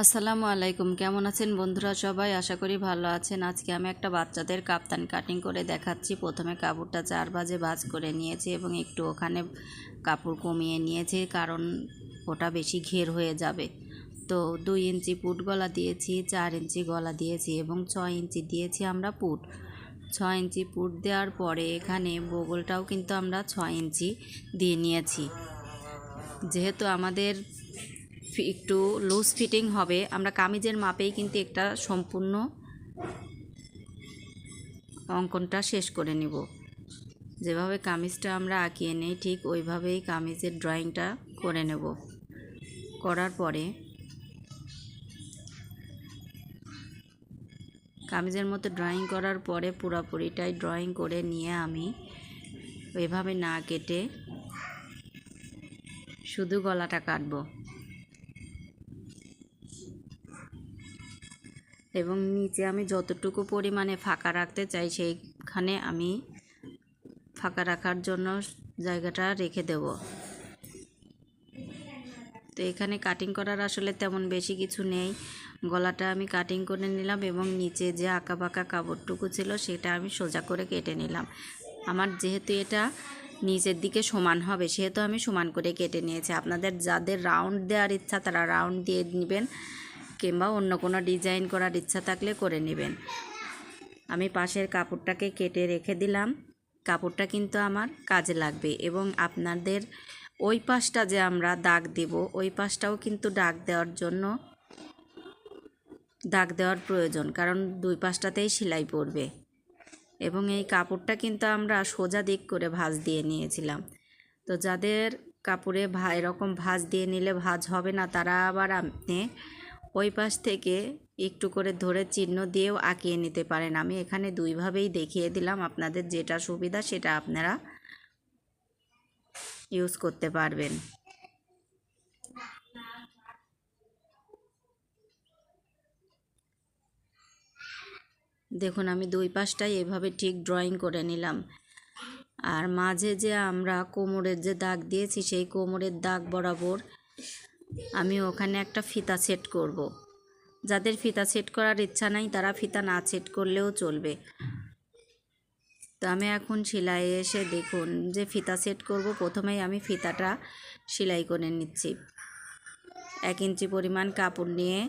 আসসালামু আলাইকুম। কেমন আছেন বন্ধুরা সবাই? আশা করি ভালো আছেন। আজকে আমি একটা বাচ্চাদের কাপ্তান কাটিং করে দেখাচ্ছি। প্রথমে কাপড়টা 4 ভাঁজে ভাঁজ করে নিয়েছি এবং একটু ওখানে কাপড় কমিয়ে নিয়েছি, কারণ ওটা বেশি ঘের হয়ে যাবে। তো 2 ইঞ্চি পুট গলা দিয়েছি, 4 ইঞ্চি গলা দিয়েছি এবং 6 ইঞ্চি দিয়েছি আমরা পুট। 6 ইঞ্চি পুট দেওয়ার পরে এখানে বগলটাও কিন্তু আমরা 6 ইঞ্চি দিয়ে নিয়েছি। যেহেতু আমাদের একটু লুজ ফিটিং হবে, আমরা কামিজের মাপেই কিন্তু একটা সম্পূর্ণ অঙ্কনটা শেষ করে নিব। যেভাবে কামিজটা আমরা আঁকিয়ে নেই ঠিক ওইভাবেই কামিজের ড্রয়িংটা করে নেব। করার পরে কামিজের মতো ড্রয়িং করার পরে পুরোপুরিটাই ড্রয়িং করে নিয়ে আমি ওইভাবে না কেটে শুধু গলাটা কাটবো এবং নিচে আমি যতটুকু পরিমাণে ফাঁকা রাখতে চাই সেইখানে আমি ফাঁকা রাখার জন্য জায়গাটা রেখে দেব। তো এখানে কাটিং করার আসলে তেমন বেশি কিছু নেই। গলাটা আমি কাটিং করে নিলাম এবং নিচে যে আঁকা বাঁকা কাপড়টুকু ছিল সেটা আমি সোজা করে কেটে নিলাম। আমার যেহেতু এটা নিচের দিকে সমান হবে সেহেতু আমি সমান করে কেটে নিয়েছি। আপনাদের যাদের রাউন্ড দেওয়ার ইচ্ছা তারা রাউন্ড দিয়ে নেবেন, কিংবা অন্য কোনো ডিজাইন করার ইচ্ছা থাকলে করে নেবেন। আমি পাশের কাপড়টাকে কেটে রেখে দিলাম। কাপড়টা কিন্তু আমার কাজে লাগবে এবং আপনাদের ওই পাশটা যে আমরা দাগ দেব ওই পাশটাও কিন্তু দাগ দেওয়ার প্রয়োজন, কারণ দুই পাশটাতেই সেলাই পড়বে। এবং এই কাপড়টা কিন্তু আমরা সোজা দিক করে ভাঁজ দিয়ে নিয়েছিলাম। তো যাদের কাপড়ে এরকম ভাঁজ দিয়ে নিলে ভাঁজ হবে না, তারা আবার আপনি ওই পাশ থেকে একটু করে ধরে চিহ্ন দিয়েও আঁকিয়ে নিতে পারেন। আমি এখানে দুইভাবেই দেখিয়ে দিলাম, আপনাদের যেটা সুবিধা সেটা আপনারা ইউজ করতে পারবেন। দেখুন আমি দুই পাশটাই এভাবে ঠিক ড্রয়িং করে নিলাম। আর মাঝে যে আমরা কোমরের যে দাগ দিয়েছি সেই কোমরের দাগ বরাবর আমি ওখানে একটা ফিতা সেট করব। যাদের ফিতা সেট করার ইচ্ছা নাই তারা ফিতা না সেট করলেও চলবে। তো আমি এখন সেলাই এসে দেখুন যে ফিতা সেট করব, প্রথমেই আমি ফিতাটা সেলাই করে নিচ্ছি। 1 ইঞ্চি পরিমাণ কাপড় নিয়ে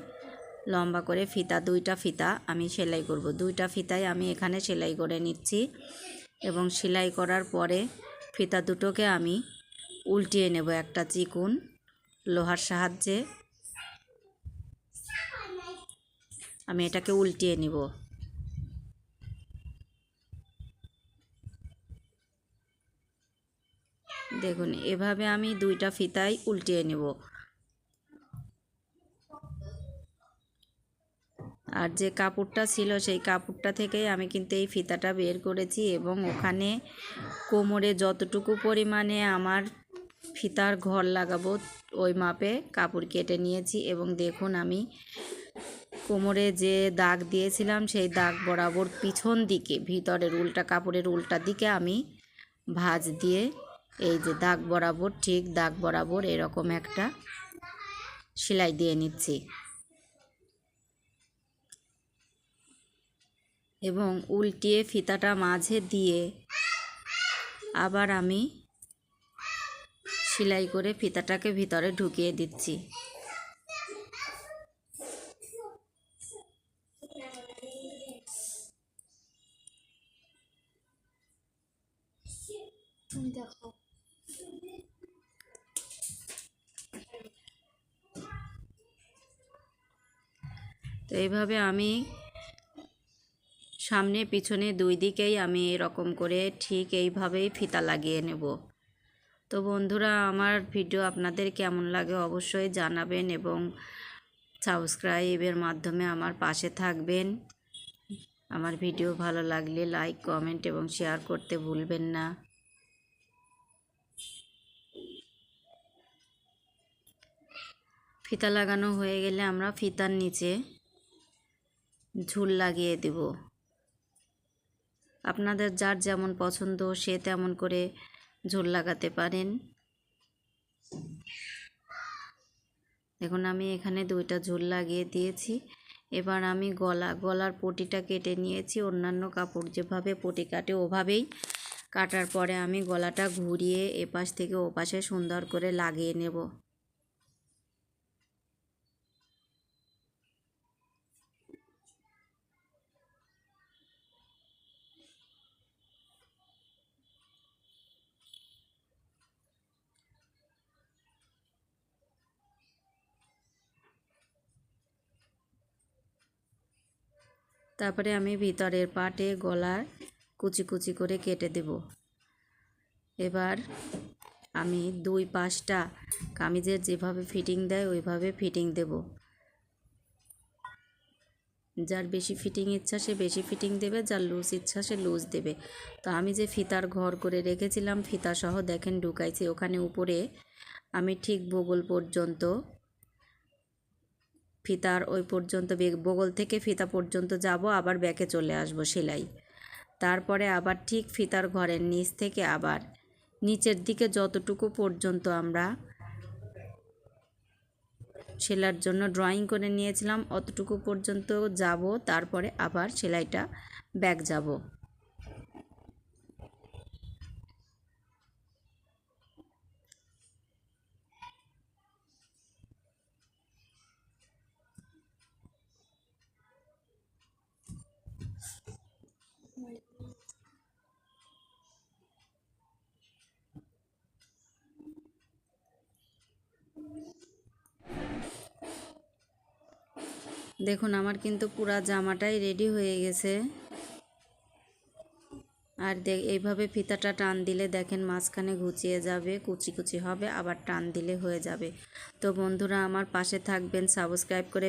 লম্বা করে দুইটা ফিতা আমি সেলাই করব। দুইটা ফিতাই আমি এখানে সেলাই করে নিচ্ছি এবং সেলাই করার পরে ফিতা দুটোকে আমি উল্টিয়ে নেব একটা চিকুন লোহার সাহায্যে। আমি এটাকে উল্টিয়ে নিব। দেখুন এভাবে আমি দুইটা ফিতাই উল্টিয়ে নেব। আর যে কাপড়টা ছিল সেই কাপড়টা থেকেই আমি কিন্তু এই ফিতাটা বের করেছি এবং ওখানে কোমরে যতটুকু পরিমাণে আমার ফিতার ঘর লাগাবো ওই মাপে কাপড় কেটে নিয়েছি। এবং দেখুন আমি কোমরে যে দাগ দিয়েছিলাম সেই দাগ বরাবর পিছন দিকে ভিতরের কাপড়ের উল্টা দিকে আমি ভাঁজ দিয়ে এই যে দাগ বরাবর ঠিক দাগ বরাবর এরকম একটা সেলাই দিয়ে নিচ্ছি এবং উল্টিয়ে ফিতাটা মাঝে দিয়ে আবার আমি সেলাই করে ফিতাটাকে ভিতরে ঢুকিয়ে দিচ্ছি। তো এইভাবে আমি সামনে পিছনে দুই দিকেই আমি এরকম করে ঠিক এইভাবেই ফিতা লাগিয়ে নেব। তো বন্ধুরা আমার ভিডিও আপনাদের কেমন লাগে অবশ্যই জানাবেন এবং সাবস্ক্রাইবের মাধ্যমে আমার পাশে থাকবেন। আমার ভিডিও ভালো লাগলে লাইক কমেন্ট এবং শেয়ার করতে ভুলবেন না। ফিতা লাগানো হয়ে গেলে আমরা ফিতার নিচে ঝুল লাগিয়ে দেব। আপনাদের যার যেমন পছন্দ সে তেমন করে ঝুল লাগাতে পারেন। দেখুন আমি এখানে 2টা ঝুল লাগিয়ে দিয়েছি। এবার আমি গলার পটিটা কেটে নিয়েছি। অন্যান্য কাপড় যেভাবে পটি কাটে ওভাবেই কাটার পরে আমি গলাটা ঘুরিয়ে এপাশ থেকে ওপাশে সুন্দর করে লাগিয়ে নেব। তারপরে আমি ভিতরের পাটে গলার কুচি কুচি করে কেটে দেব। এবার আমি 2 পাশটা কামিজের যেভাবে ফিটিং দেয় ওইভাবে ফিটিং দেব। যার বেশি ফিটিং ইচ্ছা সে বেশি ফিটিং দেবে, যার লুজ ইচ্ছা সে লুজ দেবে। তো আমি যে ফিতার ঘর করে রেখেছিলাম ফিতা সহ দেখেন ঢুকাইছি ওখানে উপরে। আমি ঠিক বগল পর্যন্ত ফিতার ওই পর্যন্ত বগল থেকে ফিতা পর্যন্ত যাব, আবার ব্যাকে চলে আসব সেলাই। তারপরে আবার ঠিক ফিতার ঘরের নিচ থেকে আবার নিচের দিকে যতটুকু পর্যন্ত আমরা সেলাইয়ের জন্য ড্রয়িং করে নিয়েছিলাম অতটুকু পর্যন্ত যাব, তারপরে আবার সেলাইটা ব্যাক যাব। দেখুন আমার কিন্তু পুরা জামাটাই রেডি হয়ে গেছে। আর এইভাবে ফিতাটা টান দিলে দেখেন মাঝখানে ঘুচিয়ে যাবে, কুচি কুচি হবে, আবার টান দিলে হয়ে যাবে। তো বন্ধুরা আমার পাশে থাকবেন, সাবস্ক্রাইব করে